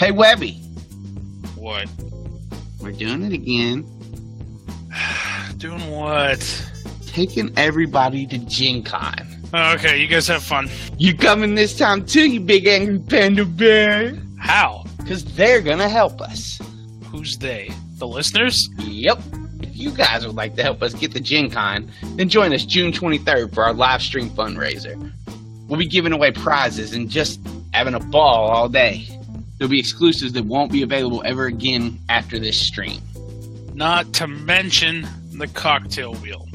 Hey, Webby. What? We're doing it again. Doing what? Taking everybody to Gen Con. Okay, you guys have fun. You coming this time too, you big angry panda bear? How? Because they're gonna help us. Who's they? The listeners? Yep. If you guys would like to help us get to Gen Con, then join us June 23rd for our live stream fundraiser. We'll be giving away prizes and just having a ball all day. There'll be exclusives that won't be available ever again after this stream. Not to mention the cocktail wheel.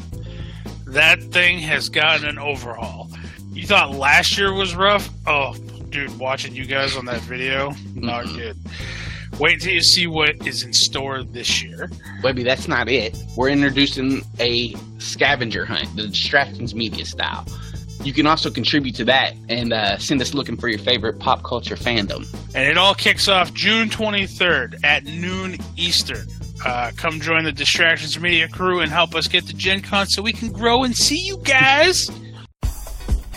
That thing has gotten an overhaul. You thought last year was rough? Oh, dude, watching you guys on that video, not good. Wait till you see what is in store this year. Webby, that's not it. We're introducing a scavenger hunt, the Distractions Media style. You can also contribute to that and send us looking for your favorite pop culture fandom. And it all kicks off June 23rd at noon Eastern. Come join the Distractions Media crew and help us get to Gen Con so we can grow and see you guys.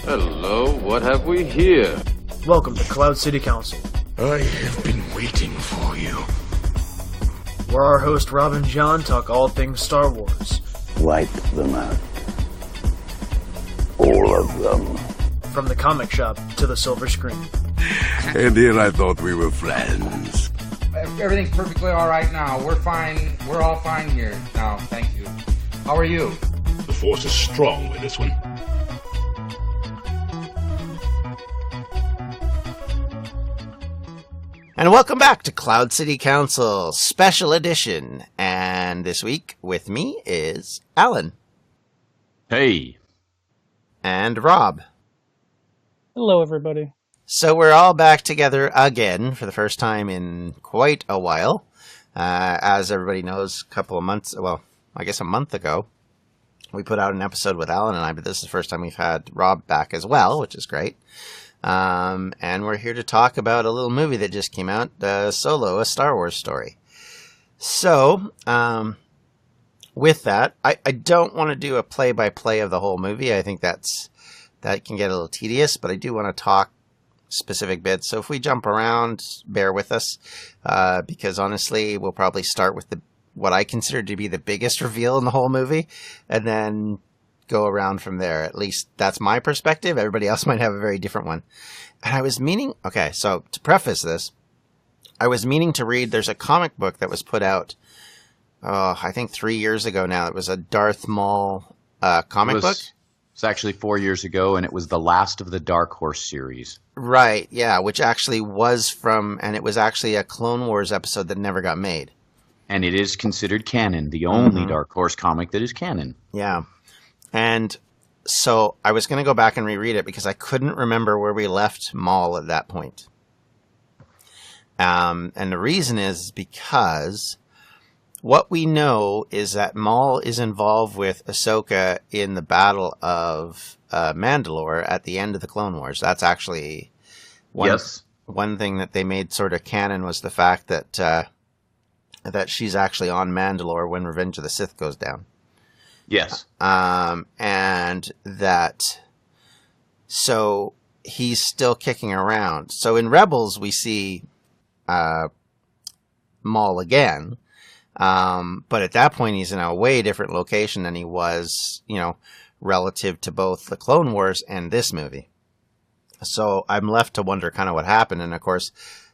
Hello, what have we here? Welcome to Cloud City Council. I have been waiting for you. Where our host Rob and John talk all things Star Wars. Wipe them out. All of them. From the comic shop to the silver screen. And here I thought we were friends. Everything's perfectly all right now. We're fine. We're all fine here now. Thank you. How are you? The Force is strong with this one. And welcome back to Cloud City Council Special Edition. And this week with me is Alan. Hey. And Rob. Hello, everybody. So we're all back together again for the first time in quite a while. As everybody knows, a month ago, we put out an episode with Alan and I, but this is the first time we've had Rob back as well, which is great. And we're here to talk about a little movie that just came out, Solo, a Star Wars story. So, with that, I don't want to do a play-by-play of the whole movie. I think that can get a little tedious, but I do want to talk specific bits. So if we jump around, bear with us, because honestly, we'll probably start with what I consider to be the biggest reveal in the whole movie, and then go around from there. At least that's my perspective. Everybody else might have a very different one. And I was meaning, okay, so to preface this, I was meaning to read, there's a comic book that was put out, I think 3 years ago now. It was a Darth Maul comic book. It's actually 4 years ago, and it was the last of the Dark Horse series. Right, yeah, which actually was and it was actually a Clone Wars episode that never got made. And it is considered canon, the only Dark Horse comic that is canon. Yeah. And so I was going to go back and reread it because I couldn't remember where we left Maul at that point. And the reason is because what we know is that Maul is involved with Ahsoka in the Battle of Mandalore at the end of the Clone Wars. That's actually one thing that they made sort of canon, was the fact that she's actually on Mandalore when Revenge of the Sith goes down. Yes. And that, so he's still kicking around. So in Rebels, we see Maul again. But at that point, he's in a way different location than he was, relative to both the Clone Wars and this movie. So I'm left to wonder kind of what happened. And of course,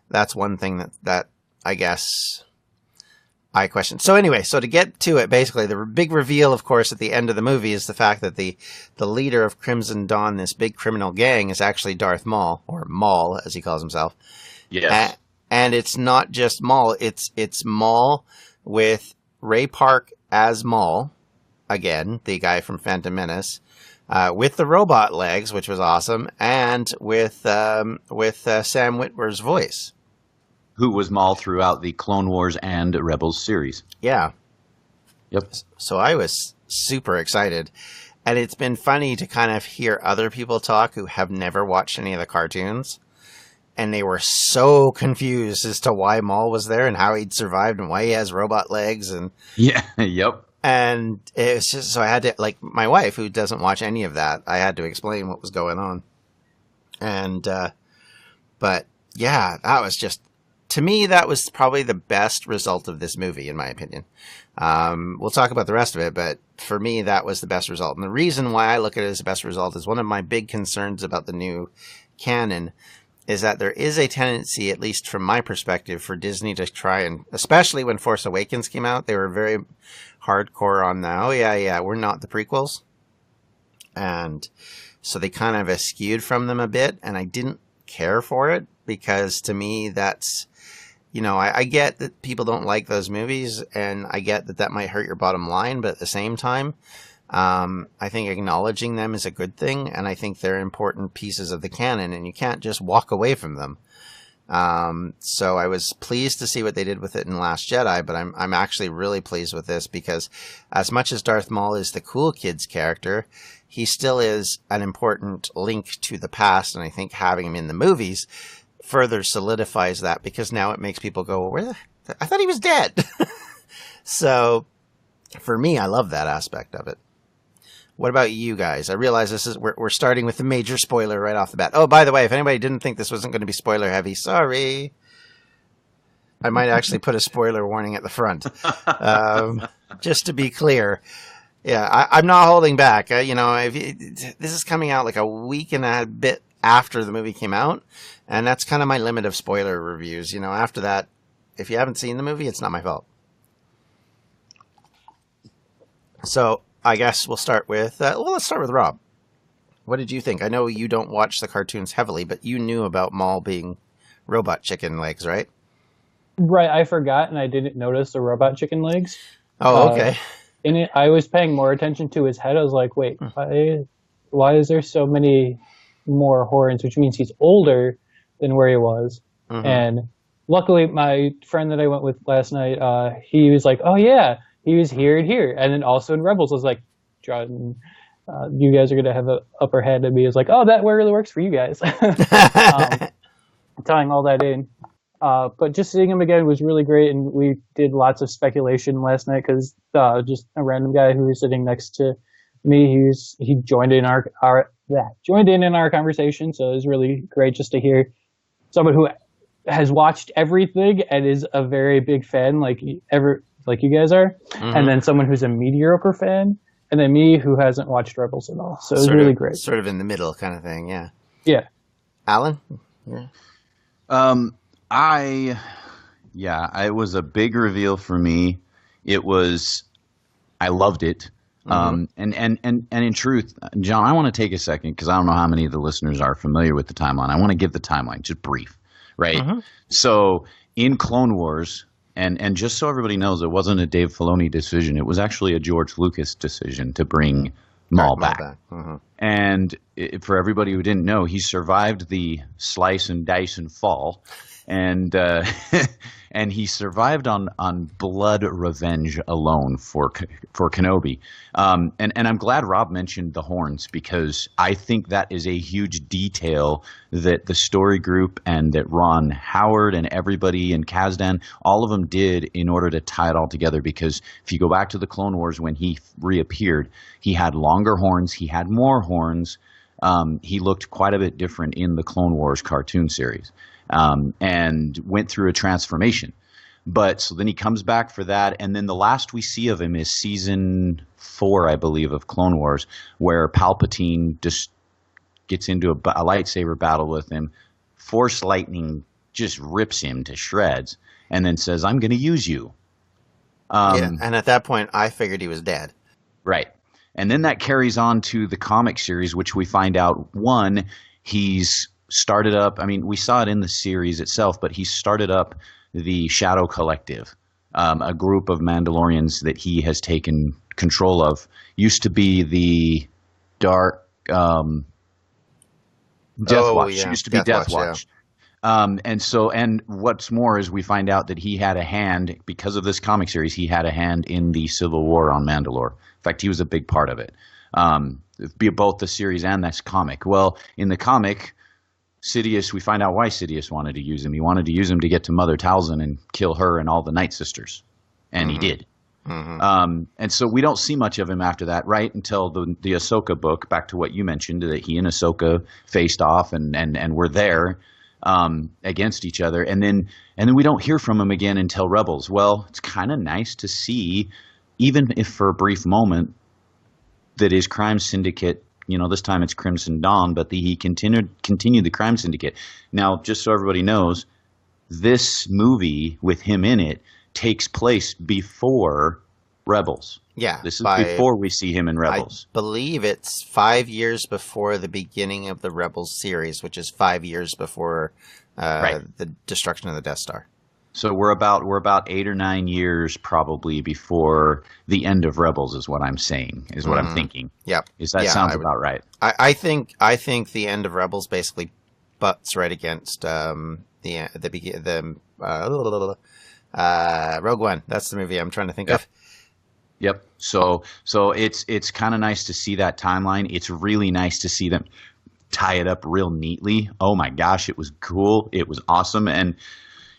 that's one thing that I guess I question. So anyway, so to get to it, basically, the big reveal, of course, at the end of the movie is the fact that the leader of Crimson Dawn, this big criminal gang, is actually Darth Maul, or Maul, as he calls himself. Yes. And it's not just Maul, it's Maul with Ray Park as Maul, again, the guy from Phantom Menace, with the robot legs, which was awesome, and with Sam Witwer's voice. Who was Maul throughout the Clone Wars and Rebels series. Yeah. Yep. So I was super excited. And it's been funny to kind of hear other people talk who have never watched any of the cartoons. And they were so confused as to why Maul was there and how he'd survived and why he has robot legs. And yeah, yep. And it was just, so I had to, like, my wife, who doesn't watch any of that, I had to explain what was going on. And, but yeah, that was just to me, that was probably the best result of this movie, in my opinion. We'll talk about the rest of it, but for me, that was the best result. And the reason why I look at it as the best result is one of my big concerns about the new canon is that there is a tendency, at least from my perspective, for Disney to try and, especially when Force Awakens came out, they were very hardcore on that. Oh, yeah, we're not the prequels. And so they kind of eschewed from them a bit, and I didn't care for it because to me that's, I get that people don't like those movies and I get that might hurt your bottom line, but at the same time, I think acknowledging them is a good thing, and I think they're important pieces of the canon and you can't just walk away from them. So I was pleased to see what they did with it in Last Jedi, but I'm actually really pleased with this because as much as Darth Maul is the cool kid's character, he still is an important link to the past, and I think having him in the movies further solidifies that because now it makes people go, I thought he was dead. So for me, I love that aspect of it. What about you guys? I realize we're starting with the major spoiler right off the bat. Oh, by the way, if anybody didn't think this wasn't going to be spoiler heavy, sorry. I might actually put a spoiler warning at the front. Just to be clear. Yeah, I'm not holding back. This is coming out like a week and a bit after the movie came out, and that's kind of my limit of spoiler reviews. After that, if you haven't seen the movie, it's not my fault. So I guess we'll start with, let's start with Rob. What did you think? I know you don't watch the cartoons heavily, but you knew about Maul being robot chicken legs, right? Right, I forgot and I didn't notice the robot chicken legs. Oh, okay. I was paying more attention to his head. I was like, wait, why is there so many more horns? Which means he's older than where he was. Mm-hmm. And luckily, my friend that I went with last night, he was like, oh yeah, he was here and here. And then also in Rebels, I was like, John, you guys are going to have an upper hand at me. I was like, oh, that really works for you guys. Tying all that in. But just seeing him again was really great, and we did lots of speculation last night because just a random guy who was sitting next to me, he joined in our conversation. So it was really great just to hear someone who has watched everything and is a very big fan, like you guys are, mm-hmm. and then someone who's a mediocre fan, and then me who hasn't watched Rebels at all. So it was really great. Sort of in the middle kind of thing, yeah. Yeah. Alan? Yeah. It was a big reveal for me. I loved it. Mm-hmm. And in truth, John, I want to take a second because I don't know how many of the listeners are familiar with the timeline. I want to give the timeline, just brief, right? Mm-hmm. So in Clone Wars, and just so everybody knows, it wasn't a Dave Filoni decision. It was actually a George Lucas decision to bring Maul back. Mm-hmm. And for everybody who didn't know, he survived the slice and dice and fall. And and he survived on blood revenge alone for Kenobi. And I'm glad Rob mentioned the horns because I think that is a huge detail that the story group and that Ron Howard and everybody and Kazdan, all of them did in order to tie it all together. Because if you go back to the Clone Wars when he reappeared, he had longer horns, he had more horns. He looked quite a bit different in the Clone Wars cartoon series. And went through a transformation. But so then he comes back for that, and then the last we see of him is season 4, I believe, of Clone Wars, where Palpatine just gets into a lightsaber battle with him. Force lightning just rips him to shreds, and then says, "I'm going to use you." And at that point, I figured he was dead. Right, and then that carries on to the comic series, which we find out he's started up, we saw it in the series itself, but he started up the Shadow Collective, a group of Mandalorians that he has taken control of. Used to be the Dark Death Watch. Yeah. Used to be Death Watch. Yeah. And what's more is we find out that he had a hand, because of this comic series, he had a hand in the Civil War on Mandalore. In fact, he was a big part of it. Both the series and this comic. Well, in the comic, Sidious, we find out why Sidious wanted to use him. He wanted to use him to get to Mother Talzin and kill her and all the Night Sisters. And he did. Mm-hmm. And so we don't see much of him after that, right? Until the Ahsoka book, back to what you mentioned, that he and Ahsoka faced off and were there. against each other, and then we don't hear from him again until Rebels. Well, it's kind of nice to see, even if for a brief moment, that his crime syndicate, this time it's Crimson Dawn, but he continued the crime syndicate. Now, just so everybody knows, this movie with him in it takes place before Rebels. Yeah. This is before we see him in Rebels. I believe it's 5 years before the beginning of the Rebels series, which is 5 years before the destruction of the Death Star. So we're about 8 or 9 years probably before the end of Rebels is what I'm saying, is what I'm thinking. Yep. Sounds about right. I think the end of Rebels basically butts right against Rogue One. That's the movie I'm trying to think of. Yep. So it's kind of nice to see that timeline. It's really nice to see them tie it up real neatly. Oh my gosh, it was cool. It was awesome. And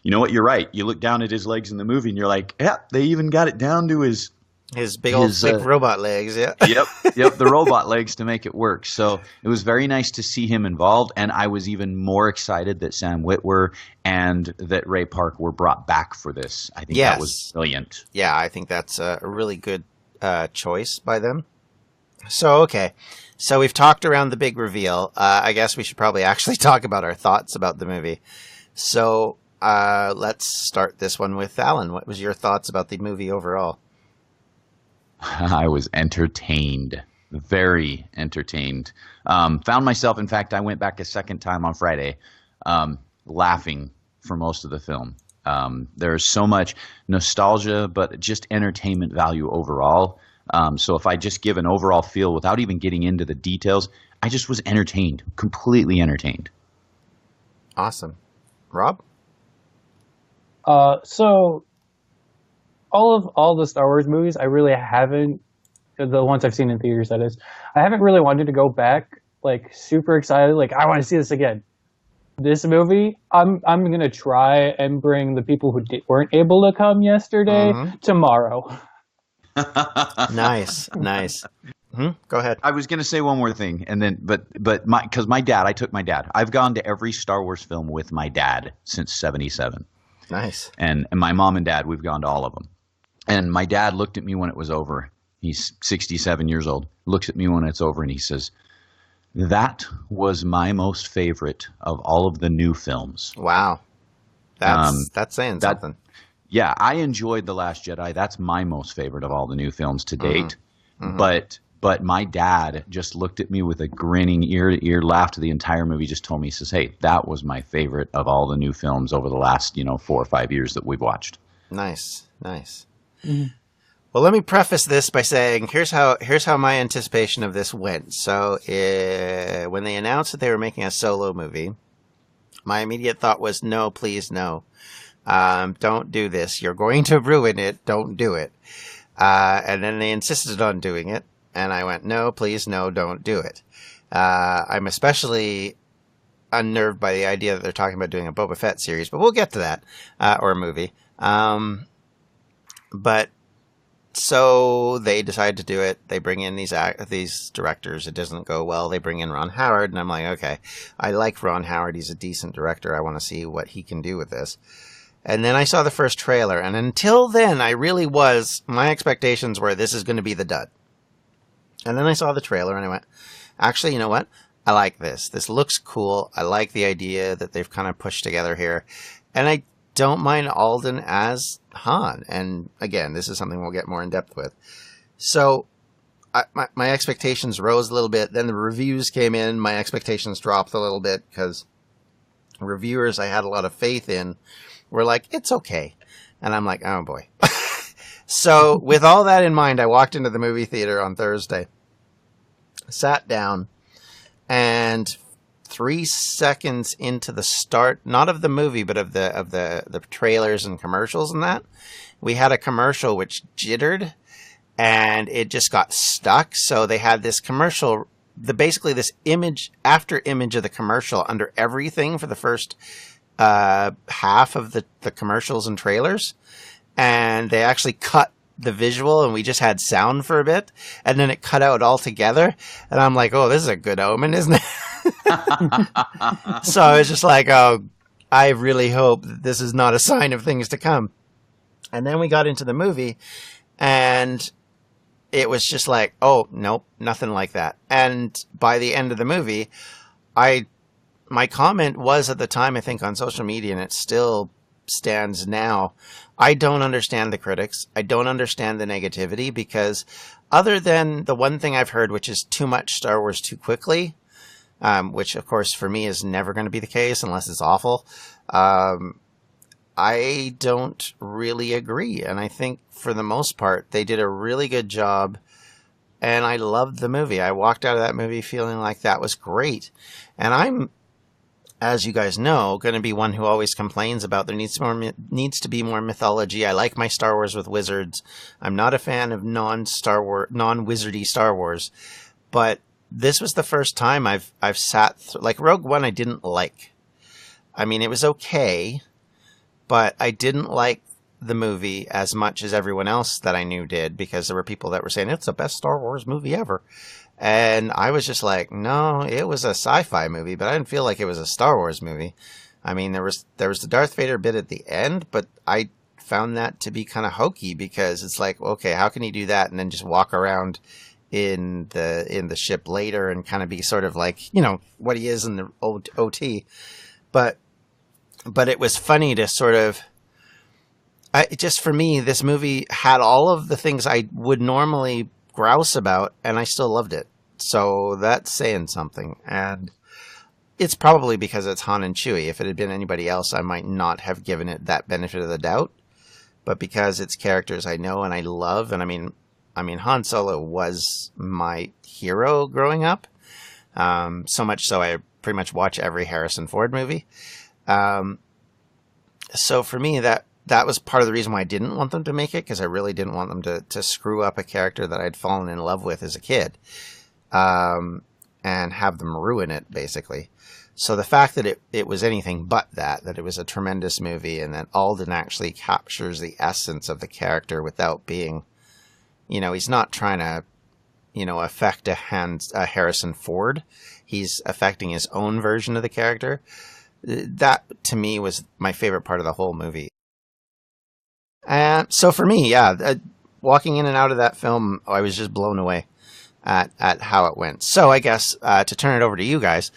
you know what? You're right. You look down at his legs in the movie and you're like, yeah, they even got it down to his big old thick robot legs. Yeah. Yep. The robot legs to make it work. So it was very nice to see him involved. And I was even more excited that Sam Witwer and that Ray Park were brought back for this. I think that was brilliant. Yeah, I think that's a really good choice by them. So, okay. So we've talked around the big reveal. I guess we should probably actually talk about our thoughts about the movie. So let's start this one with Alan. What was your thoughts about the movie overall? I was entertained, very entertained. Found myself, in fact, I went back a second time on Friday, laughing for most of the film. There's so much nostalgia, but just entertainment value overall. So if I just give an overall feel without even getting into the details, I just was entertained, completely entertained. Awesome. Rob? So all the Star Wars movies, I really haven't, the ones I've seen in theaters, that is, I haven't really wanted to go back, like, super excited, like, I want to see this again. This movie, I'm going to try and bring the people who weren't able to come yesterday tomorrow. Nice. Go ahead. I was going to say one more thing, and then, but my dad, I took my dad. I've gone to every Star Wars film with my dad since '77. Nice. And my mom and dad, we've gone to all of them. And my dad looked at me when it was over. He's 67 years old. Looks at me when it's over, and he says, "That was my most favorite of all of the new films." Wow. That's saying something. Yeah, I enjoyed The Last Jedi. That's my most favorite of all the new films to date. But my dad just looked at me with a grinning ear-to-ear laugh to the entire movie. Just told me, he says, "Hey, that was my favorite of all the new films over the last 4 or 5 years that we've watched." Nice. Well, let me preface this by saying here's how my anticipation of this went. So when they announced that they were making a solo movie, my immediate thought was, no, please, no. Don't do this. You're going to ruin it. Don't do it. And then they insisted on doing it. And I went, no, please, no, don't do it. I'm especially unnerved by the idea that they're talking about doing a Boba Fett series, but we'll get to that, or a movie. But so they decide to do it. They bring in these directors. It doesn't go well. They bring in Ron Howard, and I'm like, okay, I like Ron Howard. He's a decent director. I want to see what he can do with this. And then I saw the first trailer, and until then, my expectations were this is going to be the dud. And then I saw the trailer, and I went, actually, you know what? I like this. This looks cool. I like the idea that they've kind of pushed together here. And I don't mind Alden as Han. And again, this is something we'll get more in depth with. So my expectations rose a little bit. Then the reviews came in. My expectations dropped a little bit because reviewers I had a lot of faith in were like, it's okay. And I'm like, oh boy. So with all that in mind, I walked into the movie theater on Thursday, sat down, and 3 seconds into the start, not of the movie, but of the trailers and commercials and that, we had a commercial which jittered and it just got stuck. So they had this commercial, basically this image after image of the commercial under everything for the first half of the commercials and trailers. And they actually cut the visual and we just had sound for a bit, and then it cut out altogether. And I'm like, oh, this is a good omen, isn't it? So I was just like, oh I really hope that this is not a sign of things to come. And then we got into the movie, and it was just like, oh, nope, nothing like that. And by the end of the movie, my comment was at the time, I think, on social media, and it still stands now. I don't understand the critics. I don't understand the negativity, because other than the one thing I've heard, which is too much Star Wars too quickly, which, of course, for me is never going to be the case unless it's awful, I don't really agree. And I think for the most part, they did a really good job. And I loved the movie. I walked out of that movie feeling like that was great. And I'm, as you guys know, going to be one who always complains about there needs to be more mythology. I like my Star Wars with wizards. I'm not a fan of non-wizardy Star Wars. But this was the first time I've sat through, like Rogue One I didn't like. I mean, it was okay, but I didn't like the movie as much as everyone else that I knew did, because there were people that were saying it's the best Star Wars movie ever. And I was just like, no, it was a sci-fi movie, but I didn't feel like it was a Star Wars movie. I mean, there was the Darth Vader bit at the end, but I found that to be kind of hokey, because it's like, okay, how can you do that and then just walk around in the ship later and kind of be sort of like, you know, what he is in the old OT. But it was funny to sort of, just for me, this movie had all of the things I would normally grouse about, and I still loved it. So that's saying something. And it's probably because it's Han and Chewie. If it had been anybody else, I might not have given it that benefit of the doubt. But because it's characters I know and I love, and I mean, Han Solo was my hero growing up. So much so I pretty much watch every Harrison Ford movie. So for me, that was part of the reason why I didn't want them to make it, because I really didn't want them to screw up a character that I'd fallen in love with as a kid, and have them ruin it, basically. So the fact that it was anything but that it was a tremendous movie, and that Alden actually captures the essence of the character without being, you know, he's not trying to, you know, affect a Harrison Ford. He's affecting his own version of the character. That, to me, was my favorite part of the whole movie. So for me, yeah, walking in and out of that film, I was just blown away at how it went. So I guess to turn it over to you guys,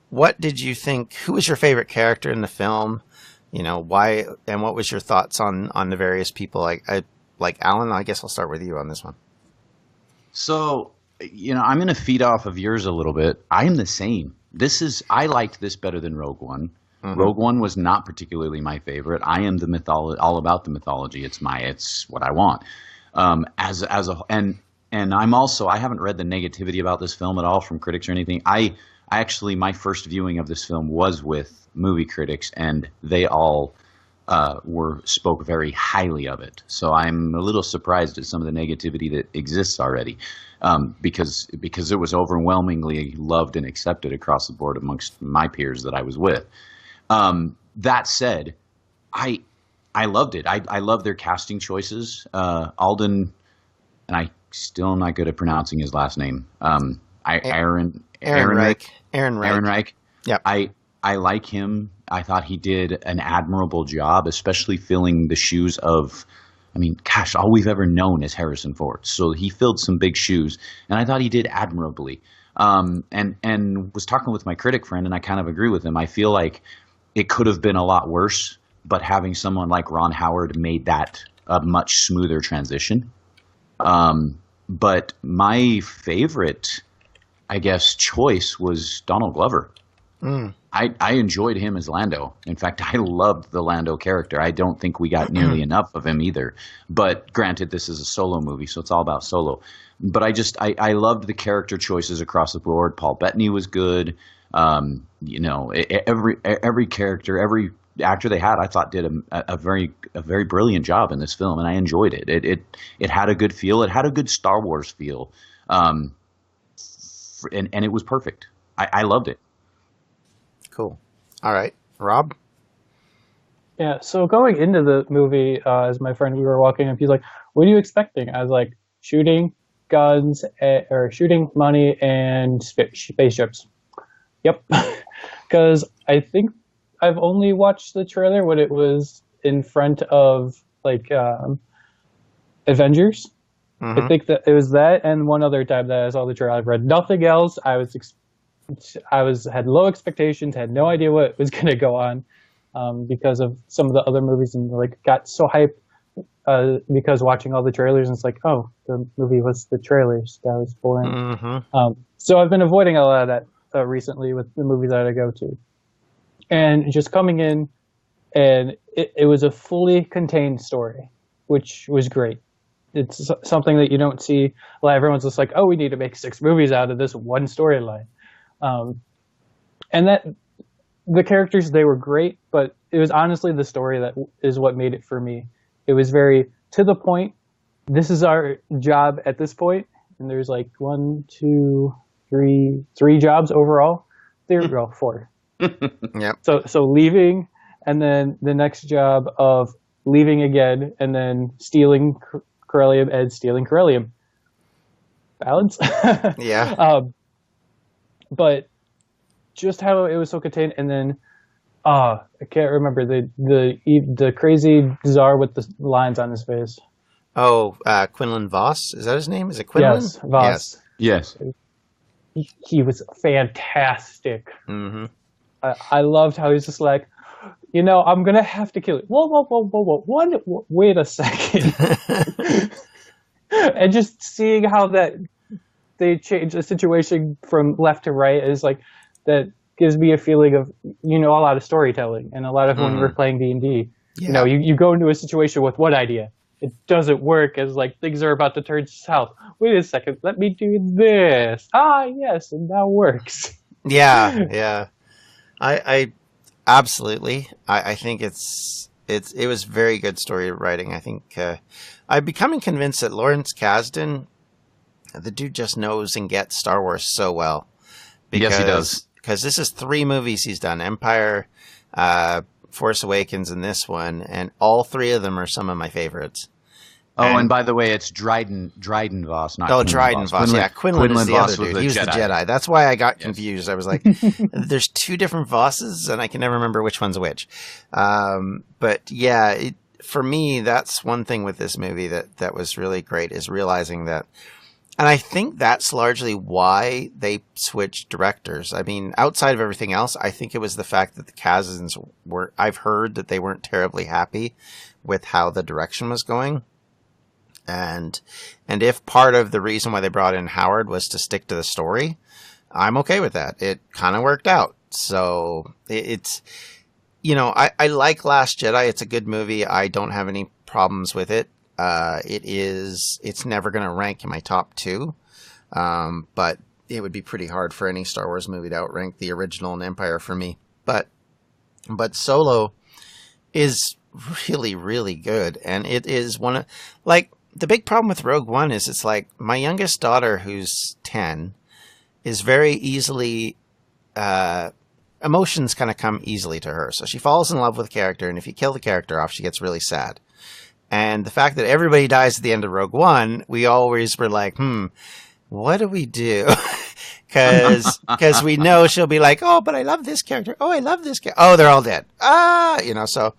what did you think? Who was your favorite character in the film? You know, why, and what was your thoughts on the various people? Like Alan, I guess I'll start with you on this one. So, you know, I'm going to feed off of yours a little bit. I'm the same. I liked this better than Rogue One. Mm-hmm. Rogue One was not particularly my favorite. I am all about the mythology. It's what I want. And I'm also, I haven't read the negativity about this film at all from critics or anything. I actually, my first viewing of this film was with movie critics, and they all spoke very highly of it. So I'm a little surprised at some of the negativity that exists already, because it was overwhelmingly loved and accepted across the board amongst my peers that I was with. That said, I loved it. I love their casting choices. Alden, and I still am not good at pronouncing his last name. Aaron Reich. Yeah. I like him. I thought he did an admirable job, especially filling the shoes of, I mean, gosh, all we've ever known is Harrison Ford. So he filled some big shoes, and I thought he did admirably. And was talking with my critic friend, and I kind of agree with him. I feel like it could have been a lot worse, but having someone like Ron Howard made that a much smoother transition. But my favorite, I guess, choice was Donald Glover. Mm. I enjoyed him as Lando. In fact, I loved the Lando character. I don't think we got nearly enough of him either. But granted, this is a Solo movie, so it's all about Solo. But I loved the character choices across the board. Paul Bettany was good. You know, every character, every actor they had, I thought did a very brilliant job in this film, and I enjoyed it. It had a good feel. It had a good Star Wars feel, and it was perfect. I loved it. Cool. All right, Rob? Yeah, so going into the movie, as my friend, we were walking up, he's like, what are you expecting? I was like, shooting, guns, or shooting, money, and spaceships. Yep. Because I think I've only watched the trailer when it was in front of like Avengers. I think that it was that, and one other time that I saw the trailer. I've read nothing else. I had low expectations, had no idea what was going to go on because of some of the other movies, and like got so hyped because watching all the trailers, and it's like, oh, the movie was the trailers. That was boring. So I've been avoiding a lot of that recently with the movies that I go to, and just coming in, and it was a fully contained story, which was great. It's something that you don't see. Well, everyone's just like, oh, we need to make 6 movies out of this one storyline. And that the characters, they were great, but it was honestly the story that is what made it for me. It was very to the point. This is our job at this point, and there's like 1, 2, 3 jobs overall. There we go, 4. Yep. So leaving, and then the next job of leaving again, and then stealing Corellium and stealing Corellium. Balance? Yeah. But just how it was so contained, and then I can't remember the crazy czar with the lines on his face. Oh, Quinlan Voss, is that his name? Is it Quinlan? Yes, Voss. Yes. He was fantastic. I loved how he's just like, I'm gonna have to kill it. Whoa! Wait a second. And just seeing how that they change the situation from left to right is like that gives me a feeling of a lot of storytelling, and a lot of when we're playing D&D, you go into a situation with one idea, it doesn't work as like things are about to turn south. Wait a second, let me do this. Yes, and that works. Yeah. I absolutely. I think it was very good story writing. I think I'm becoming convinced that Lawrence Kasdan, the dude, just knows and gets Star Wars so well. Yes, he does. Because this is 3 movies he's done: Empire, Force Awakens, and this one, and all 3 of them are some of my favorites. And by the way, it's Dryden Voss, not Quinlan Dryden Voss. Yeah, Quinlan is the Voss other dude. He was the Jedi. That's why I got confused. I was like, there's 2 different Vosses, and I can never remember which one's which. But yeah, for me, that's one thing with this movie that was really great, is realizing that. And I think that's largely why they switched directors. I mean, outside of everything else, I think it was the fact that the Kazdans I've heard that they weren't terribly happy with how the direction was going. And if part of the reason why they brought in Howard was to stick to the story, I'm okay with that. It kind of worked out. So it's, I like Last Jedi. It's a good movie. I don't have any problems with it. It's never going to rank in my top 2. But it would be pretty hard for any Star Wars movie to outrank the original and Empire for me. But Solo is really, really good. And it is one of, like, the big problem with Rogue One is it's like my youngest daughter, who's 10, is very easily, emotions kind of come easily to her. So she falls in love with a character, and if you kill the character off, she gets really sad. And the fact that everybody dies at the end of Rogue One, we always were like, what do we do? Because we know she'll be like, oh, but I love this character. Oh, I love this character. Oh, they're all dead. So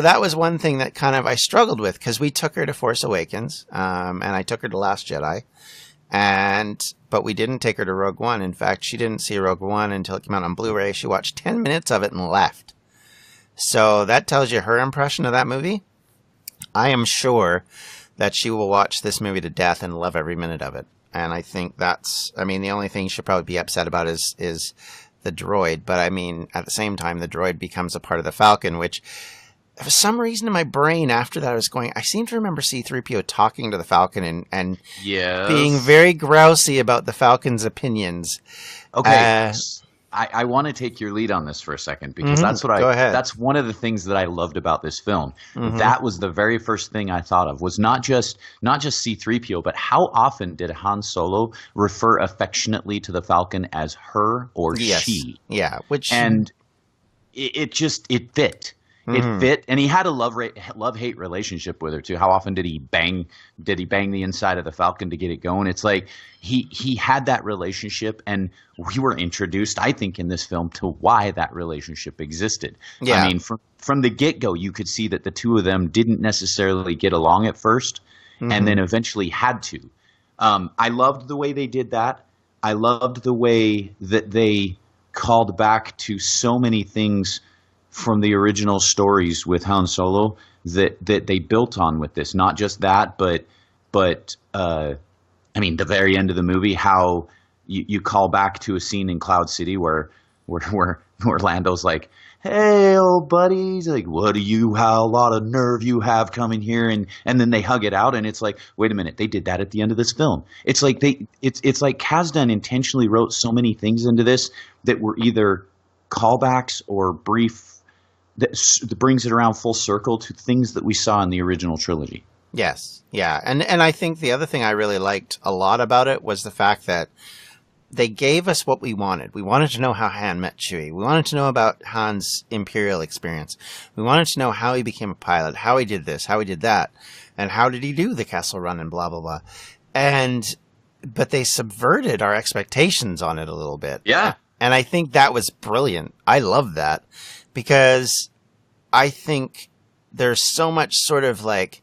that was one thing that kind of I struggled with, because we took her to Force Awakens, and I took her to Last Jedi, but we didn't take her to Rogue One. In fact, she didn't see Rogue One until it came out on Blu-ray. She watched 10 minutes of it and left. So that tells you her impression of that movie. I am sure that she will watch this movie to death and love every minute of it. And I think the only thing she'll probably be upset about is the droid. But I mean, at the same time, the droid becomes a part of the Falcon, which for some reason in my brain after that I seem to remember C-3PO talking to the Falcon and being very grousy about the Falcon's opinions. Okay. I want to take your lead on this for a second, because that's one of the things that I loved about this film. That was the very first thing I thought of, was not just C-3PO, but how often did Han Solo refer affectionately to the Falcon as her or she? Yeah, and it fit. It fit, and he had a love-hate relationship with her too. How often did he bang the inside of the Falcon to get it going? It's like he had that relationship, and we were introduced, I think, in this film to why that relationship existed. Yeah. I mean, from the get-go, you could see that the two of them didn't necessarily get along at first, and then eventually had to. I loved the way they did that. I loved the way that they called back to so many things from the original stories with Han Solo that they built on with this. Not just that, but I mean, the very end of the movie, how you call back to a scene in Cloud City where Lando's like, "Hey, old buddy," he's like, how a lot of nerve you have coming here, and then they hug it out, and it's like, wait a minute, they did that at the end of this film. It's like it's like Kasdan intentionally wrote so many things into this that were either callbacks or brief that brings it around full circle to things that we saw in the original trilogy. Yes, yeah, and I think the other thing I really liked a lot about it was the fact that they gave us what we wanted. We wanted to know how Han met Chewie. We wanted to know about Han's Imperial experience. We wanted to know how he became a pilot, how he did this, how he did that, and how did he do the Kessel Run and blah, blah, blah. But they subverted our expectations on it a little bit. Yeah. And I think that was brilliant. I love that because I think there's so much sort of like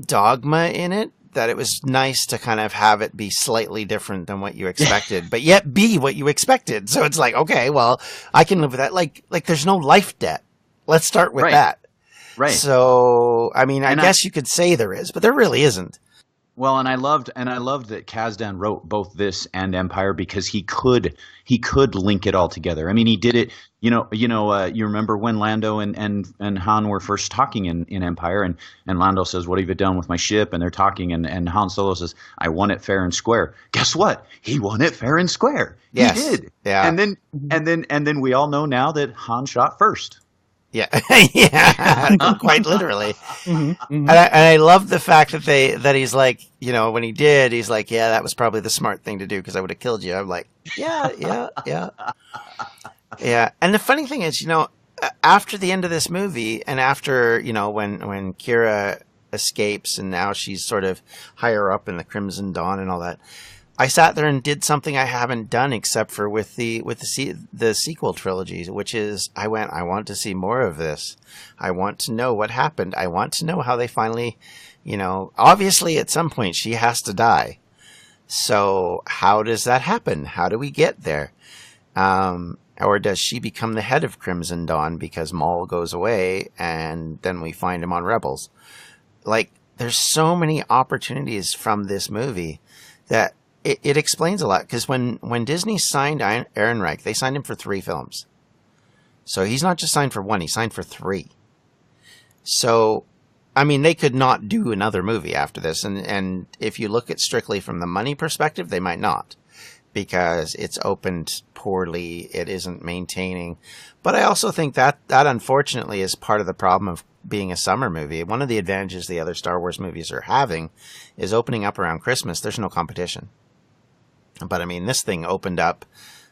dogma in it that it was nice to kind of have it be slightly different than what you expected, but yet be what you expected. So it's like, okay, well, I can live with that. Like there's no life debt. Let's start with that. Right. So, I mean, I guess you could say there is, but there really isn't. Well, and I loved that Kasdan wrote both this and Empire because he could link it all together. I mean, he did it. You remember when Lando and Han were first talking in Empire, and Lando says, "What have you done with my ship?" And they're talking, and Han Solo says, "I won it fair and square." Guess what? He won it fair and square. Yes. He did. Yeah. And then we all know now that Han shot first. Yeah, yeah, quite literally. And I love the fact that he's like, when he did, he's like, yeah, that was probably the smart thing to do because I would have killed you. I'm like, yeah. And the funny thing is, after the end of this movie, and after when Kira escapes, and now she's sort of higher up in the Crimson Dawn and all that, I sat there and did something I haven't done except for with the sequel trilogy, which is I want to see more of this. I want to know what happened. I want to know how they finally, obviously at some point she has to die. So how does that happen? How do we get there? Or does she become the head of Crimson Dawn because Maul goes away and then we find him on Rebels? Like, there's so many opportunities from this movie that it explains a lot, because when Disney signed Ehrenreich, they signed him for 3 films. So he's not just signed for 1, he signed for 3. So, I mean, they could not do another movie after this. And if you look at strictly from the money perspective, they might not, because it's opened poorly, it isn't maintaining. But I also think that unfortunately is part of the problem of being a summer movie. One of the advantages the other Star Wars movies are having is opening up around Christmas. There's no competition. But I mean, this thing opened up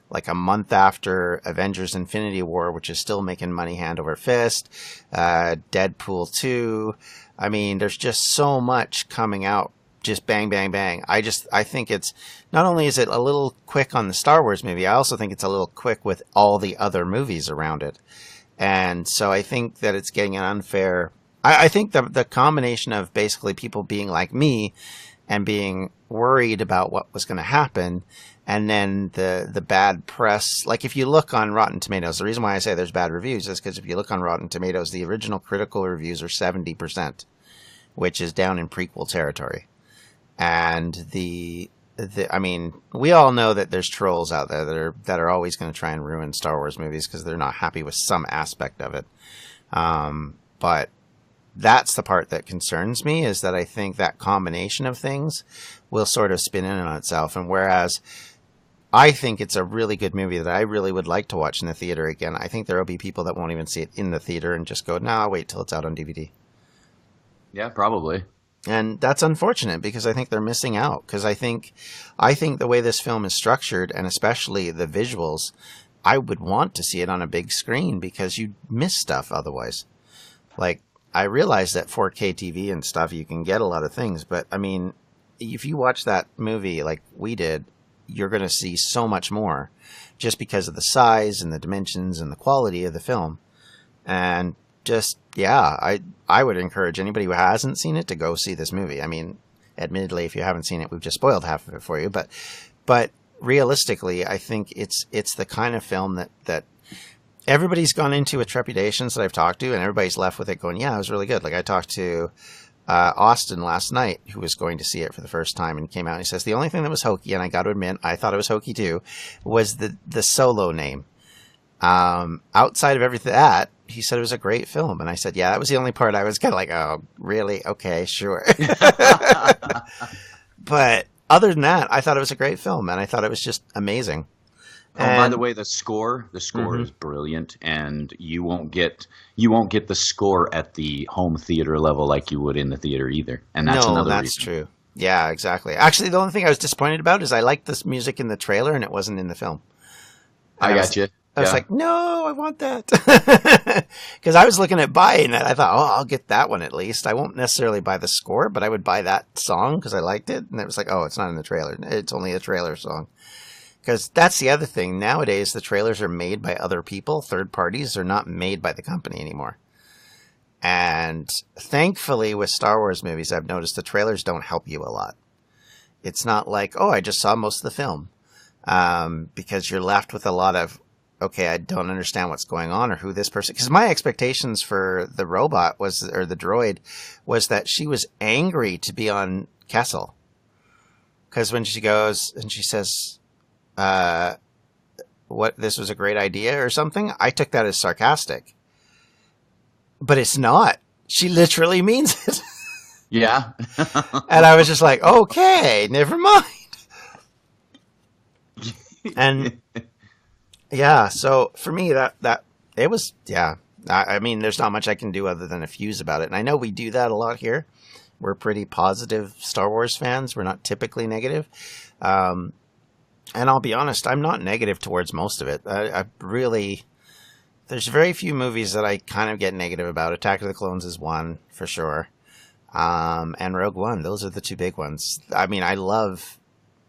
like a month after Avengers Infinity War, which is still making money hand over fist. Deadpool 2. I mean, there's just so much coming out. Just bang, bang, bang. I think it's, not only is it a little quick on the Star Wars movie, I also think it's a little quick with all the other movies around it. And so I think that it's getting an unfair, I think the combination of basically people being like me and being worried about what was going to happen, and then the bad press. Like, if you look on Rotten Tomatoes, the reason why I say there's bad reviews is because if you look on Rotten Tomatoes, the original critical reviews are 70%, which is down in prequel territory. And I mean, we all know that there's trolls out there that are always going to try and ruin Star Wars movies because they're not happy with some aspect of it. But that's the part that concerns me, is that I think that combination of things will sort of spin in on itself. And whereas I think it's a really good movie that I really would like to watch in the theater again, I think there will be people that won't even see it in the theater and just go, I'll wait till it's out on DVD. Yeah, probably. And that's unfortunate, because I think they're missing out. Because I think the way this film is structured, and especially the visuals, I would want to see it on a big screen because you miss stuff otherwise. Like, I realize that 4K TV and stuff, you can get a lot of things, but I mean, if you watch that movie like we did, you're going to see so much more just because of the size and the dimensions and the quality of the film. And just, yeah, I would encourage anybody who hasn't seen it to go see this movie. I mean, admittedly, if you haven't seen it, we've just spoiled half of it for you, but realistically, I think it's the kind of film that everybody's gone into with trepidations that I've talked to, and everybody's left with it going, yeah, it was really good. Like, I talked to Austin last night, who was going to see it for the first time, and came out and he says, the only thing that was hokey, and I got to admit, I thought it was hokey too, was the Solo name. Outside of everything that, he said it was a great film, and I said, yeah, that was the only part I was kind of like, oh, really? Okay, sure. But other than that, I thought it was a great film, and I thought it was just amazing. By the way, the score is brilliant, and you won't get the score at the home theater level like you would in the theater either, and that's another reason. True. Yeah, exactly. Actually, the only thing I was disappointed about is I liked this music in the trailer, and it wasn't in the film. I got you. I was like, no, I want that. Because I was looking at buying it. I thought, oh, I'll get that one at least. I won't necessarily buy the score, but I would buy that song because I liked it. And it was like, oh, it's not in the trailer. It's only a trailer song. Because that's the other thing. Nowadays, the trailers are made by other people, third parties. They're not made by the company anymore. And thankfully, with Star Wars movies, I've noticed the trailers don't help you a lot. It's not like, oh, I just saw most of the film. Because you're left with a lot of, okay, I don't understand what's going on or who this person... Because my expectations for the robot or the droid was that she was angry to be on Kessel. Because when she goes and she says, this was a great idea or something, I took that as sarcastic. But it's not. She literally means it. Yeah. And I was just like, okay, never mind. And... yeah, so for me, that it was, yeah. I mean, there's not much I can do other than effuse about it. And I know we do that a lot here. We're pretty positive Star Wars fans. We're not typically negative. And I'll be honest, I'm not negative towards most of it. I really, there's very few movies that I kind of get negative about. Attack of the Clones is one, for sure. And Rogue One, those are the two big ones. I mean, I've loved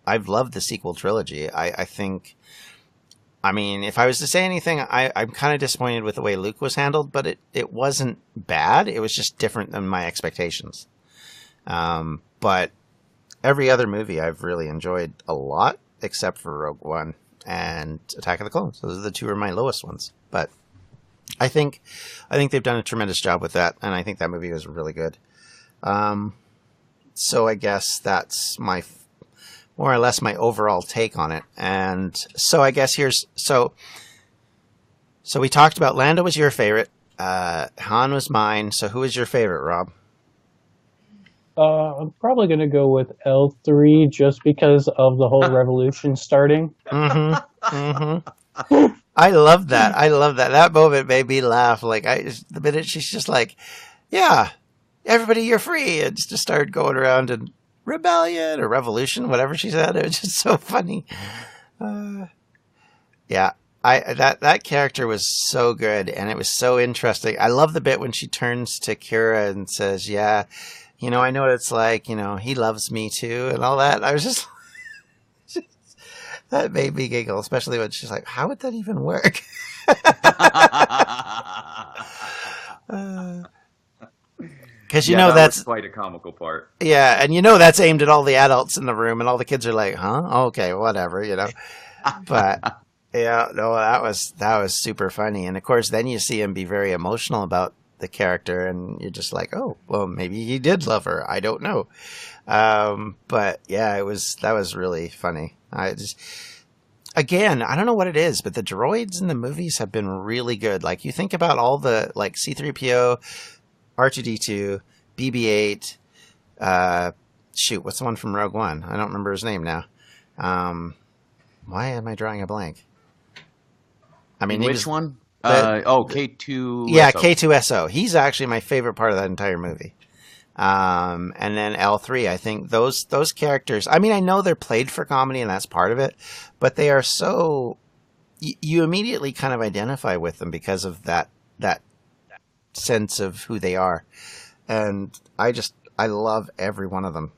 the sequel trilogy. I think... I mean, if I was to say anything, I'm kind of disappointed with the way Luke was handled, but it wasn't bad. It was just different than my expectations. But every other movie I've really enjoyed a lot, except for Rogue One and Attack of the Clones. Those are the two of my lowest ones. But I think they've done a tremendous job with that, and I think that movie was really good. So I guess that's more or less my overall take on it. And so I guess so we talked about Lando was your favorite. Han was mine. So who is your favorite, Rob? I'm probably going to go with L3 just because of the whole revolution starting. Mm-hmm. Mm-hmm. I love that. That moment made me laugh. Like, the minute she's just like, yeah, everybody, you're free. And just started going around and rebellion or revolution, whatever she said. It was just so funny. Yeah, that character was so good, and it was so interesting. I love the bit when she turns to Kira and says, yeah, I know what it's like, he loves me too, and all that. I was just that made me giggle, especially when she's like, how would that even work? Because that's quite a comical part. Yeah, and that's aimed at all the adults in the room, and all the kids are like, "Huh? Okay, whatever," But yeah, no, that was super funny, and of course, then you see him be very emotional about the character, and you're just like, "Oh, well, maybe he did love her. I don't know." But yeah, that was really funny. Again, I don't know what it is, but the droids in the movies have been really good. Like, you think about all the C-3PO. R2-D2, BB-8, what's the one from Rogue One? I don't remember his name now. Why am I drawing a blank? I mean, which one? K2SO. Yeah, K2SO. He's actually my favorite part of that entire movie. And then L3, I think those characters, I mean, I know they're played for comedy and that's part of it, but they are so you immediately kind of identify with them because of that sense of who they are. And I love every one of them.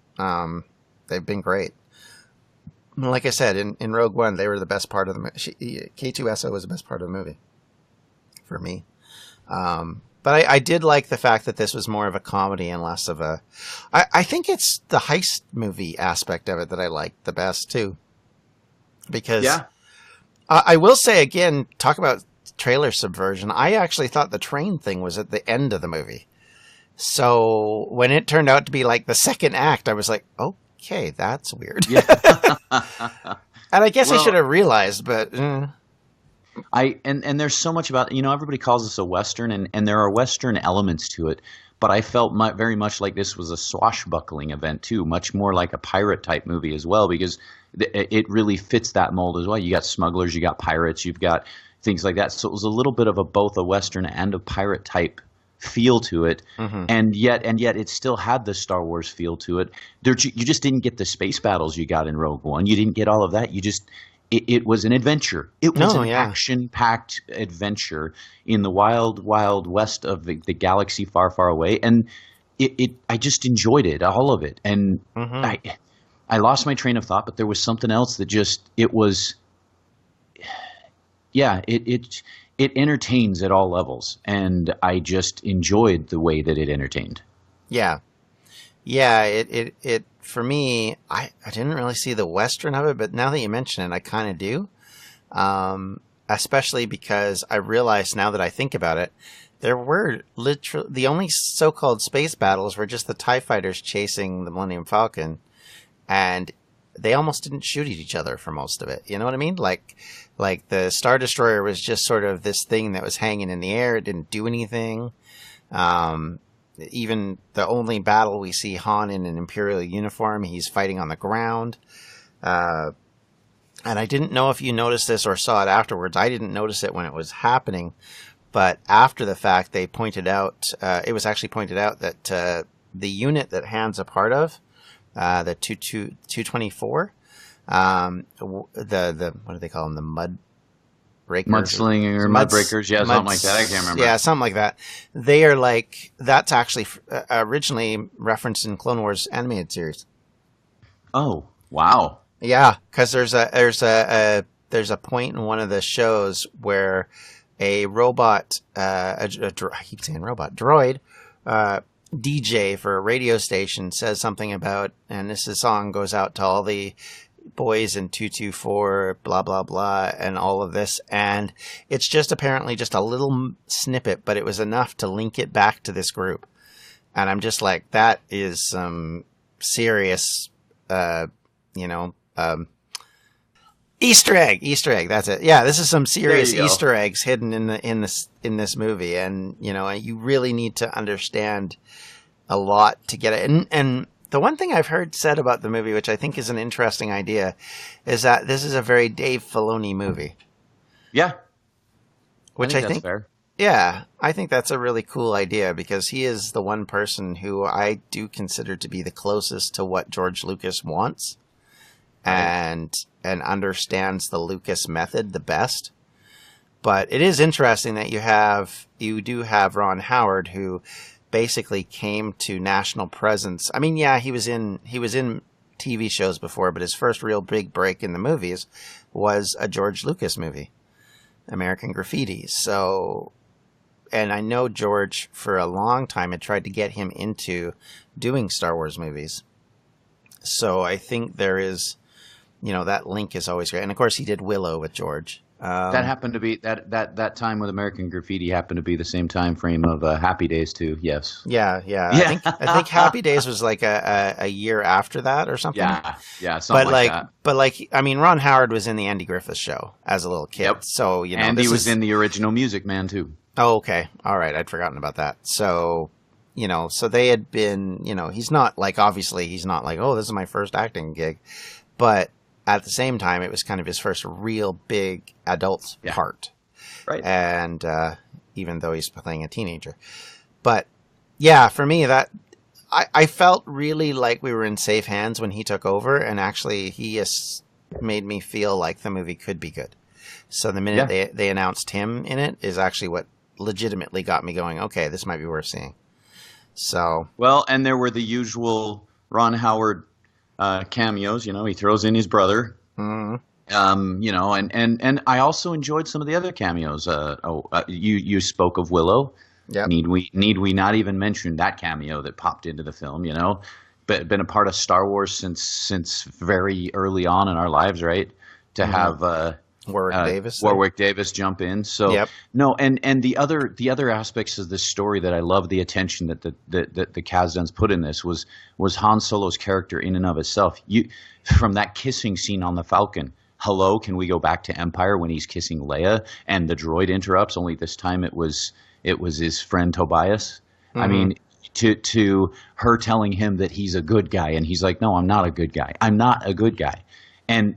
They've been great. Like I said, in Rogue One, they were the best part of the movie. K2SO was the best part of the movie for me. But I did like the fact that this was more of a comedy and less of a... I think it's the heist movie aspect of it that I liked the best, too. Because I will say, again, talk about trailer subversion. I actually thought the train thing was at the end of the movie. So when it turned out to be like the second act, I was like, okay, that's weird. Yeah. And I guess I should have realized, but... And there's so much about, everybody calls this a Western, and there are Western elements to it, but I felt very much like this was a swashbuckling event too, much more like a pirate type movie as well, because it really fits that mold as well. You got smugglers, you got pirates, you've got things like that. So it was a little bit of both a Western and a pirate type feel to it, and yet it still had the Star Wars feel to it. You just didn't get the space battles you got in Rogue One. You didn't get all of that. It was an adventure. It was an action-packed adventure in the wild, wild west of the galaxy far, far away. And I just enjoyed it, all of it. And I lost my train of thought, but there was something else that it entertains at all levels. And I just enjoyed the way that it entertained. Yeah. Yeah, it for me, I didn't really see the Western of it, but now that you mention it, I kind of do. Especially because I realize now that I think about it, there were literally the only so-called space battles were just the TIE fighters chasing the Millennium Falcon, and they almost didn't shoot at each other for most of it. You know what I mean? Like the Star Destroyer was just sort of this thing that was hanging in the air. It didn't do anything. Even the only battle we see Han in an Imperial uniform, he's fighting on the ground. And I didn't know if you noticed this or saw it afterwards. I didn't notice it when it was happening. But after the fact, they pointed out, it was actually pointed out that the unit that Han's a part of, the 224, the what do they call them? The mud breakers, mudslinger, mud breakers, something like that. I can't remember. Yeah, something like that. They are like, that's actually originally referenced in Clone Wars animated series. Oh, wow. Yeah, because there's a point in one of the shows where a robot, I keep saying robot, droid, DJ for a radio station says something about, and this song goes out to all the boys in 224, blah, blah, blah, and all of this. And it's just apparently just a little snippet, but it was enough to link it back to this group. And I'm just like, that is some serious, Easter egg. That's it. Yeah, this is some serious Easter eggs hidden in this movie. And, you really need to understand a lot to get it. And the one thing I've heard said about the movie, which I think is an interesting idea, is that this is a very Dave Filoni movie. Yeah. Which I think, fair. Yeah, I think that's a really cool idea because he is the one person who I do consider to be the closest to what George Lucas wants and understands the Lucas method the best. But it is interesting that you do have Ron Howard, who basically came to national presence. I mean, yeah, he was in TV shows before, but his first real big break in the movies was a George Lucas movie, American Graffiti. So, and I know George for a long time had tried to get him into doing Star Wars movies. So I think there is, that link is always great. And of course he did Willow with George. That happened to be that time with American Graffiti happened to be the same time frame of Happy Days too. Yes. Yeah. I think Happy Days was like a year after that or something. Yeah, something like that. But I mean, Ron Howard was in the Andy Griffith Show as a little kid. Yep. So and he was in the original Music Man too. Oh, okay. All right, I'd forgotten about that. So so they had been. He's not like, obviously he's not like, oh, this is my first acting gig, but at the same time, it was kind of his first real big adult part. Right. And even though he's playing a teenager. But, yeah, for me, that I felt really like we were in safe hands when he took over. And actually, he has made me feel like the movie could be good. So the minute they announced him in it is actually what legitimately got me going, okay, this might be worth seeing. So well, and there were the usual Ron Howard cameos. You know, he throws in his brother. Mm-hmm. You know, and I also enjoyed some of the other cameos. You spoke of Willow. Yep. Need we not even mention that cameo that popped into the film? You know, but been a part of Star Wars since very early on in our lives, right? To have Warwick Davis jump in. So no, and the other aspects of this story that I love, the attention that the Kazdans put in this was Han Solo's character in and of itself. From that kissing scene on the Falcon. Hello, can we go back to Empire when he's kissing Leia and the droid interrupts? Only this time it was his friend Tobias. Mm-hmm. I mean, to her telling him that he's a good guy, and he's like, no, I'm not a good guy. I'm not a good guy. And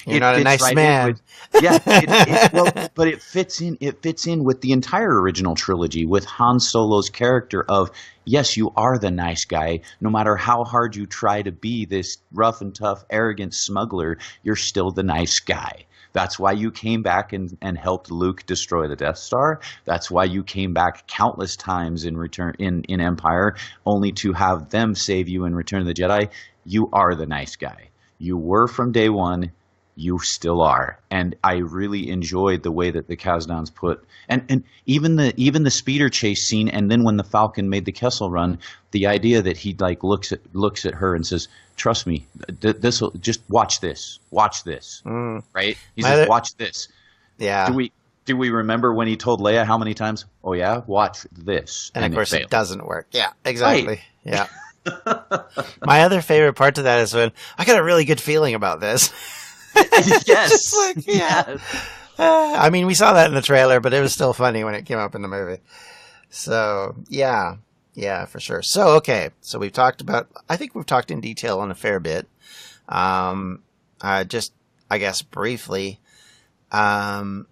you're not a nice man. But it fits in. It fits in with the entire original trilogy, with Han Solo's character of, yes, you are the nice guy. No matter how hard you try to be this rough and tough, arrogant smuggler, you're still the nice guy. That's why you came back and helped Luke destroy the Death Star. That's why you came back countless times in Empire, only to have them save you in Return of the Jedi. You are the nice guy. You were from day one. You still are, and I really enjoyed the way that the Kazdans put, and even the speeder chase scene, and then when the Falcon made the Kessel Run, the idea that he like looks at her and says, "Trust me, this will just watch this, right?" He says, "Watch this." Yeah. Do we remember when he told Leia how many times? Oh yeah, watch this, and of course it doesn't work. Yeah, exactly. Right. Yeah. My other favorite part to that is when I got a really good feeling about this. Yes. I mean, we saw that in the trailer, but it was still funny when it came up in the movie. So, yeah, for sure. So, okay. So I think we've talked in detail on a fair bit. Just, I guess, briefly, can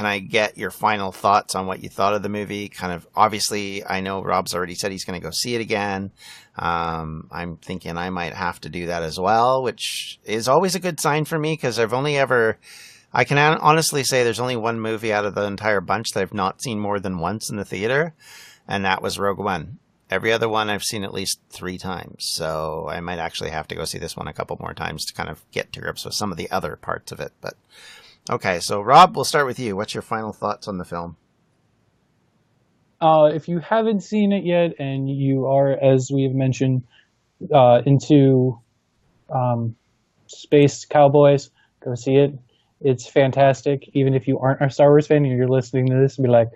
I get your final thoughts on what you thought of the movie? Kind of, obviously, I know Rob's already said he's going to go see it again. I'm thinking I might have to do that as well, which is always a good sign for me because I can honestly say there's only one movie out of the entire bunch that I've not seen more than once in the theater, and that was Rogue One. Every other one I've seen at least 3 times, so I might actually have to go see this one a couple more times to kind of get to grips with some of the other parts of it. But okay, so Rob, we'll start with you. What's your final thoughts on the film? If you haven't seen it yet, and you are, as we have mentioned, into space cowboys, go see it. It's fantastic. Even if you aren't a Star Wars fan and you're listening to this and be like,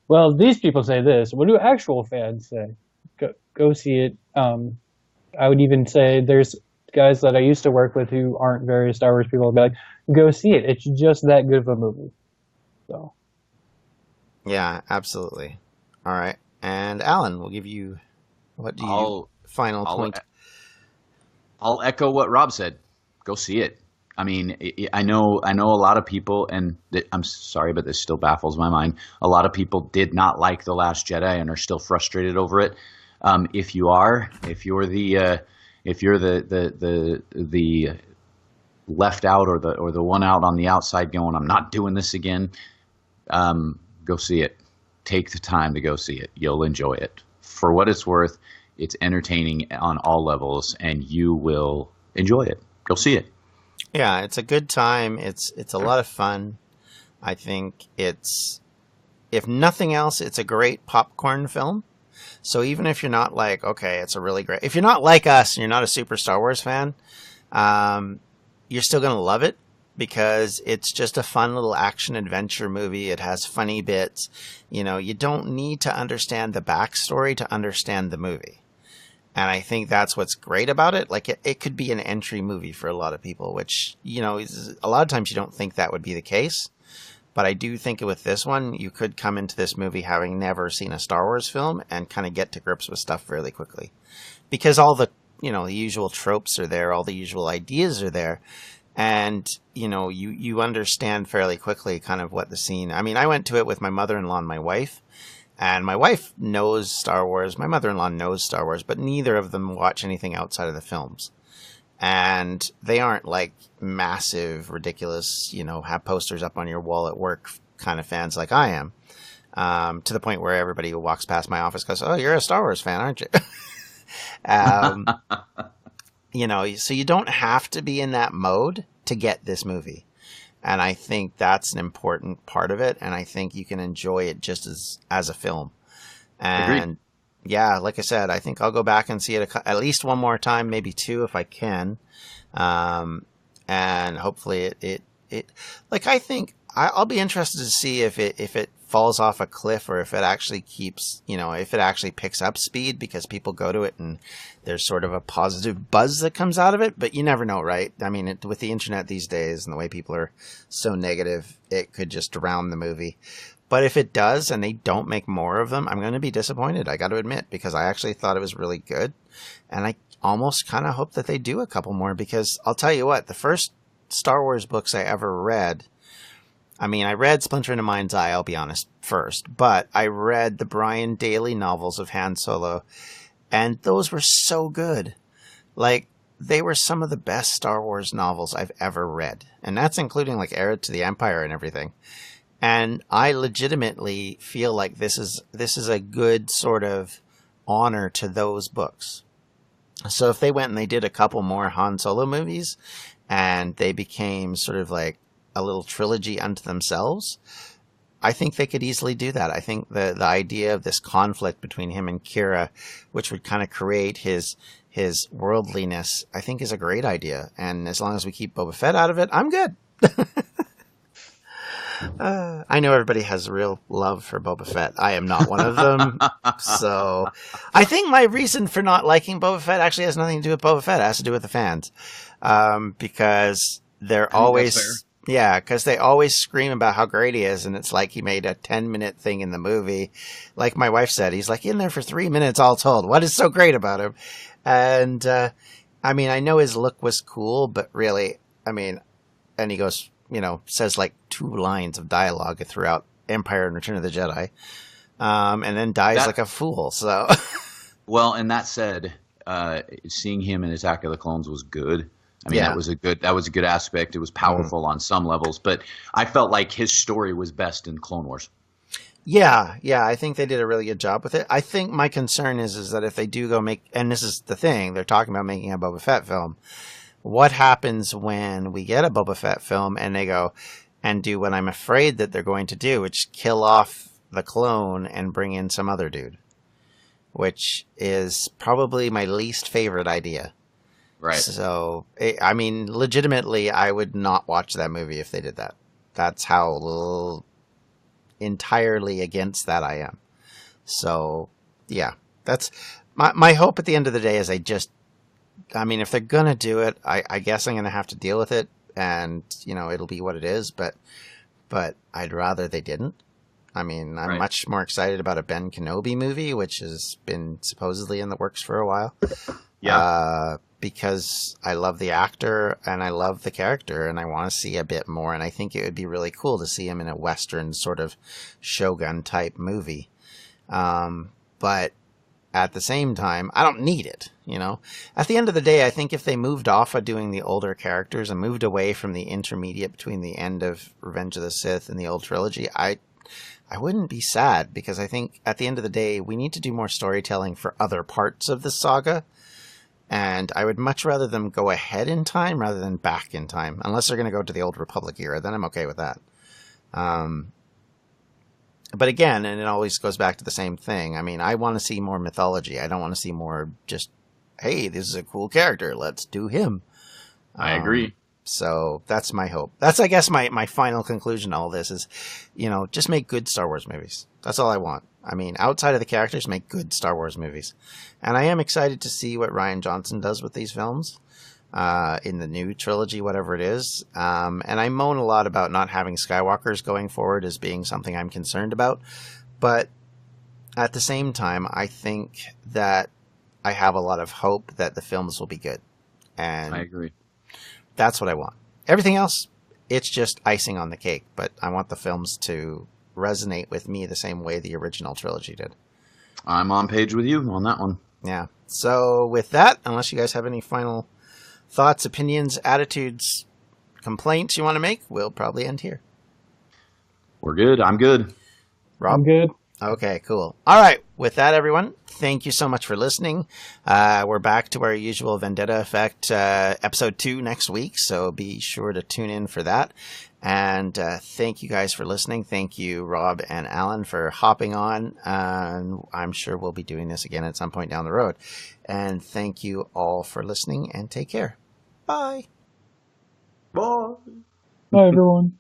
well, these people say this. What do actual fans say? Go see it. I would even say there's guys that I used to work with who aren't very Star Wars people. I'll be like, go see it. It's just that good of a movie. So. Yeah, absolutely. All right, and Alan, we'll give you final point. I'll echo what Rob said. Go see it. I mean, I know a lot of people, and I'm sorry, but this still baffles my mind. A lot of people did not like The Last Jedi and are still frustrated over it. If you're the left out or the one out on the outside going, I'm not doing this again. Go see it. Take the time to go see it. You'll enjoy it. For what it's worth, it's entertaining on all levels, and you will enjoy it. Go see it. Yeah, it's a good time. It's a lot of fun. I think if nothing else, it's a great popcorn film. So even if you're not like, okay, it's a really great, if you're not like us and you're not a super Star Wars fan, you're still going to love it because it's just a fun little action adventure movie. It has funny bits. You know, you don't need to understand the backstory to understand the movie. And I think that's what's great about it. Like it could be an entry movie for a lot of people, which, you know, a lot of times you don't think that would be the case. But I do think with this one, you could come into this movie having never seen a Star Wars film and kind of get to grips with stuff fairly quickly. Because all the, you know, the usual tropes are there, all the usual ideas are there. And, you know, you understand fairly quickly kind of what the scene... I mean, I went to it with my mother-in-law and my wife. And my wife knows Star Wars. My mother-in-law knows Star Wars. But neither of them watch anything outside of the films. And they aren't like massive, ridiculous, have posters up on your wall at work kind of fans like I am. To the point where everybody who walks past my office goes, "Oh, you're a Star Wars fan, aren't you?" So you don't have to be in that mode to get this movie. And I think that's an important part of it. And I think you can enjoy it just as a film. And Agreed. Yeah, like I said, I think I'll go back and see it at least one more time, maybe two if I can. And hopefully I think I'll be interested to see if it falls off a cliff or if it actually keeps, if it actually picks up speed because people go to it and there's sort of a positive buzz that comes out of it. But you never know, right? I mean, with the internet these days and the way people are so negative, it could just drown the movie. But if it does and they don't make more of them, I'm going to be disappointed, I got to admit, because I actually thought it was really good. And I almost kind of hope that they do a couple more because I'll tell you what, the first Star Wars books I ever read, I mean, I read Splinter in a Mind's Eye, I'll be honest, first. But I read the Brian Daley novels of Han Solo, and those were so good. Like, they were some of the best Star Wars novels I've ever read. And that's including, like, Heir to the Empire and everything. And I legitimately feel like this is a good sort of honor to those books. So if they went and they did a couple more Han Solo movies and they became sort of like a little trilogy unto themselves, I think they could easily do that. I think the idea of this conflict between him and Kira, which would kind of create his worldliness, I think is a great idea. And as long as we keep Boba Fett out of it, I'm good. I know everybody has real love for Boba Fett. I am not one of them. So I think my reason for not liking Boba Fett actually has nothing to do with Boba Fett. It has to do with the fans. Because they're always, because they always scream about how great he is. And it's like he made a 10-minute thing in the movie. Like my wife said, he's like in there for 3 minutes all told. What is so great about him? And, I mean, I know his look was cool, but really, I mean, and he goes, says like 2 lines of dialogue throughout Empire and Return of the Jedi, and then dies like a fool. So, well, and that said, seeing him in Attack of the Clones was good. I mean, that was a good aspect. It was powerful on some levels, but I felt like his story was best in Clone Wars. Yeah, I think they did a really good job with it. I think my concern is that if they do go make, and this is the thing, they're talking about making a Boba Fett film. What happens when we get a Boba Fett film and they go and do what I'm afraid that they're going to do, which is kill off the clone and bring in some other dude, which is probably my least favorite idea. Right. So, I mean, legitimately, I would not watch that movie if they did that. That's how entirely against that I am. So, yeah, that's my hope at the end of the day is I mean, if they're going to do it, I guess I'm going to have to deal with it and, it'll be what it is, but I'd rather they didn't. I mean, I'm much more excited about a Ben Kenobi movie, which has been supposedly in the works for a while. Yeah. Because I love the actor and I love the character and I want to see a bit more. And I think it would be really cool to see him in a Western sort of Shogun type movie. But at the same time, I don't need it, At the end of the day, I think if they moved off of doing the older characters and moved away from the intermediate between the end of Revenge of the Sith and the old trilogy, I wouldn't be sad because I think at the end of the day, we need to do more storytelling for other parts of the saga. And I would much rather them go ahead in time rather than back in time. Unless they're going to go to the Old Republic era, then I'm okay with that. But again, and it always goes back to the same thing. I mean, I want to see more mythology. I don't want to see more just, hey, this is a cool character. Let's do him. I agree. So that's my hope. That's, I guess, my final conclusion to all this is, just make good Star Wars movies. That's all I want. I mean, outside of the characters, make good Star Wars movies. And I am excited to see what Rian Johnson does with these films in the new trilogy, whatever it is. And I moan a lot about not having Skywalkers going forward as being something I'm concerned about. But at the same time, I think that I have a lot of hope that the films will be good. And I agree. That's what I want. Everything else, it's just icing on the cake. But I want the films to resonate with me the same way the original trilogy did. I'm on page with you on that one. Yeah. So with that, unless you guys have any final thoughts, opinions, attitudes, complaints you want to make, we'll probably end here. We're good. I'm good. Rob? I'm good. Okay, cool. All right. With that, everyone, thank you so much for listening. We're back to our usual Vendetta Effect episode 2 next week, so be sure to tune in for that. And thank you guys for listening. Thank you, Rob and Alan, for hopping on. I'm sure we'll be doing this again at some point down the road. And thank you all for listening, and take care. Bye. Bye. Bye, everyone.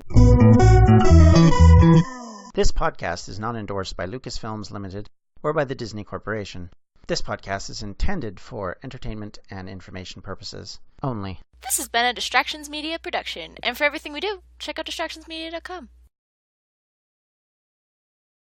This podcast is not endorsed by Lucasfilms Limited or by the Disney Corporation. This podcast is intended for entertainment and information purposes only. This has been a Distractions Media production, and for everything we do, check out distractionsmedia.com.